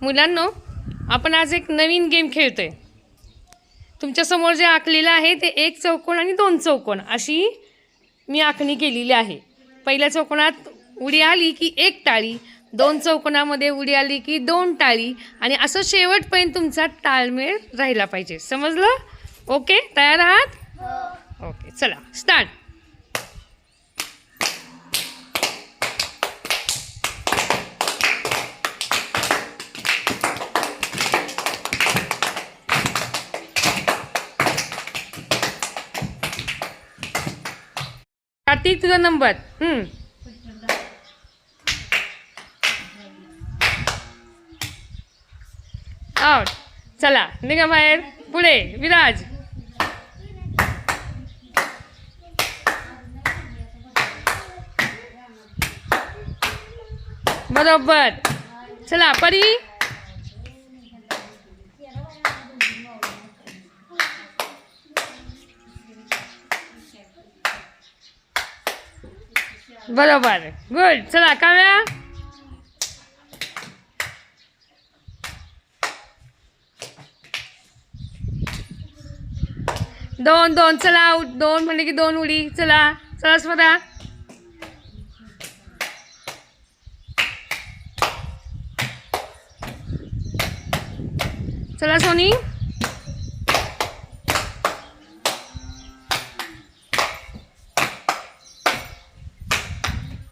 मुलांनो, आपण आज एक नवीन गेम खेळतोय. तुमच्यासमोर जे आखलेलं आहे ते एक चौकोन आणि दोन चौकोन अशी मी आखणी केलेली आहे. पहिल्या चौकोनात उडी आली की एक टाळी, दोन चौकोनामध्ये उडी आली की दोन टाळी आणि असं शेवटपर्यंत तुमचा ताळमेळ राहिला पाहिजे. समजलं? ओके, तयार आहात? ओके, चला स्टार्ट. कार्तिक, तुझा नंबर. आउट. चला निघा बाहेर. पुढे विराज. बरोबर. चला परी. बरोबर. गुड. चला काव्या. दोन दोन. चला आउट. दोन म्हणजे की दोन उडी. चला चला स्वरा. चला सोनी.